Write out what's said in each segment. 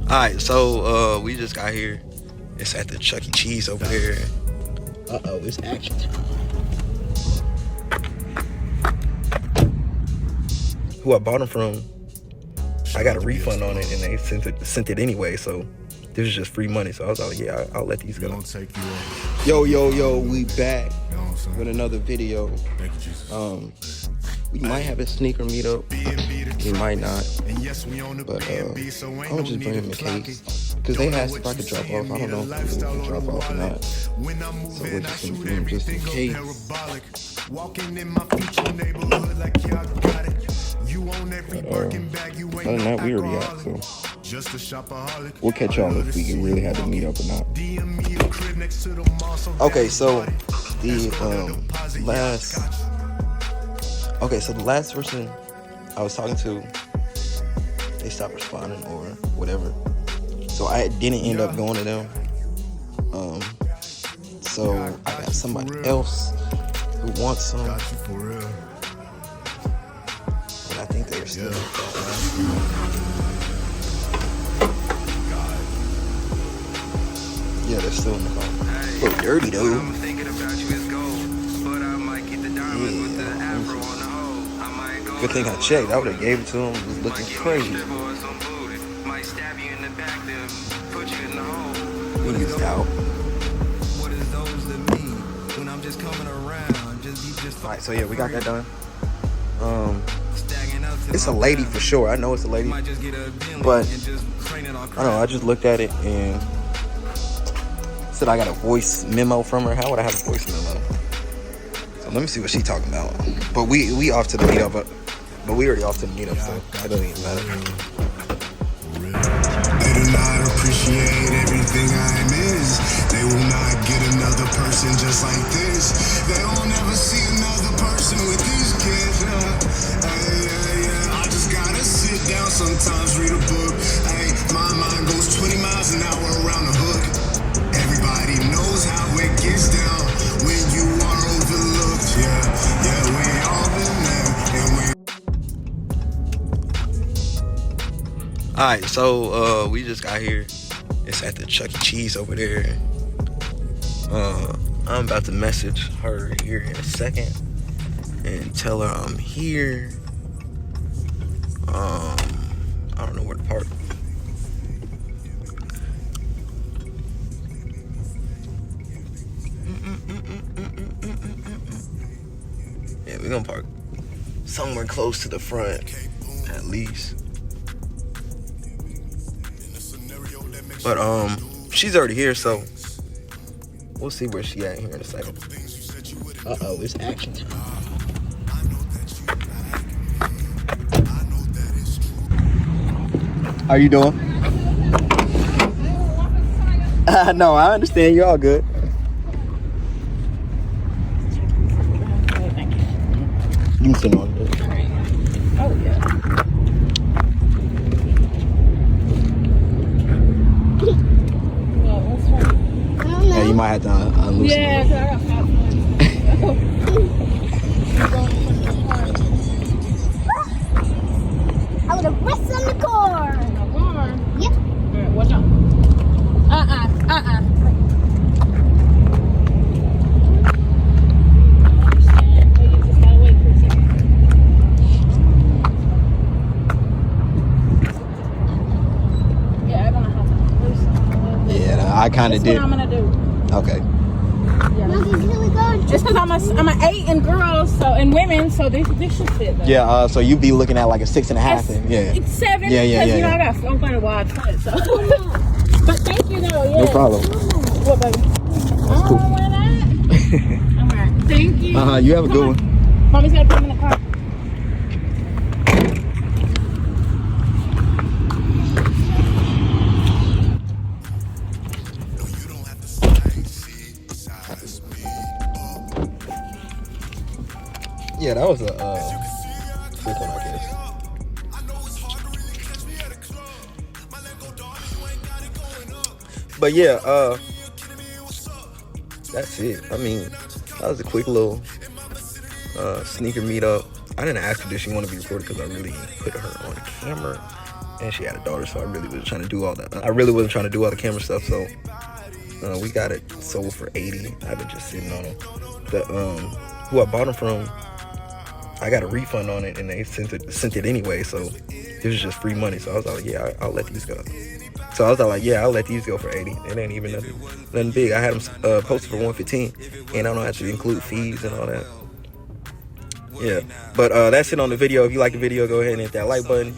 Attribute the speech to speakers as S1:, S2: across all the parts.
S1: Alright, so we just got here. It's at the Chuck E. Cheese over there. Uh-oh, it's action time. Who I bought them from, I got a refund on it and they sent it anyway, so this is just free money. So I was like, yeah, I'll let these go. Yo, we back with another video. We might have a sneaker meetup, we might not, but I'm gonna just bring them a case, because they asked if I could drop off. I don't know if we can drop off or not, so we're just gonna bring them just in case. Other than that, we already out, so we'll catch y'all if we can really have the meetup or not. Okay, so the last person I was talking to, they stopped responding or whatever, so I didn't end up going to them. So I got somebody else who wants some, and I think they're still like that. Yeah, they're still in the car. A little dirty though. Good thing I checked. I would have gave it to him. It was looking crazy. We used out. Alright, so yeah, we got that done. It's a lady for sure. I know it's a lady, but I don't know. I just looked at it and said I got a voice memo from her. How would I have a voice memo? So let me see what she's talking about. But we off to the meetup, but we already off to the meetup, so it doesn't even matter.
S2: They do not appreciate everything I'm is. They will not get another person just like this. They will never see another person with these kids. I just gotta sit down sometimes, read a book. Hey, my mind goes 20 miles an hour around the hook. Everybody knows how it gets down when you are overlooked. Yeah, we all been there, and we.
S1: Alright, so we just got here. It's at the Chuck E. Cheese over there. I'm about to message her here in a second and tell her I'm here. I don't know where to park. Yeah, we're gonna park somewhere close to the front, at least. But she's already here, so we'll see where she at here in a second. Uh-oh, it's action time. How you doing? No, I understand. You're all good. You can sit on it.
S3: Oh, yeah.
S1: Yeah, you might have to unloose it.
S3: Yeah, because I got 5
S4: I would have rest on the car. Yep.
S3: Alright, watch out. Yeah, I'm gonna have to loosen it.
S1: Yeah, I kind of did.
S3: That's what I'm gonna do.
S1: Okay.
S3: Yeah,
S4: Mommy's really good.
S3: just because I'm an 8 in girls, so in women, so this should fit. Though.
S1: Yeah, so you be looking at like a 6.5. Then. Yeah.
S3: It's 7.
S1: Yeah.
S3: You know, I'm going to wide foot, so. But thank you, though. Yeah.
S1: No problem.
S3: What, baby?
S1: That's cool.
S3: Wear that. All right. Thank you.
S1: You have a good one.
S3: Mommy's got to put him in the car.
S1: Yeah, that was a quick one, I guess. But yeah, that's it. I mean, that was a quick little sneaker meetup. I didn't ask her did she want to be recorded because I really put her on camera. And she had a daughter, so I really wasn't trying to do all that. I really wasn't trying to do all the camera stuff, so we got it sold for 80. I've been just sitting on them. Who I bought them from, I got a refund on it, and they sent it anyway, so it was just free money. So I was like, yeah, I'll let these go. So I was like, yeah, I'll let these go for 80. It ain't even nothing big. I had them posted for 115, and I don't have to include fees and all that. Yeah, but that's it on the video. If you like the video, go ahead and hit that like button.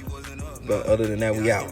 S1: But other than that, we out.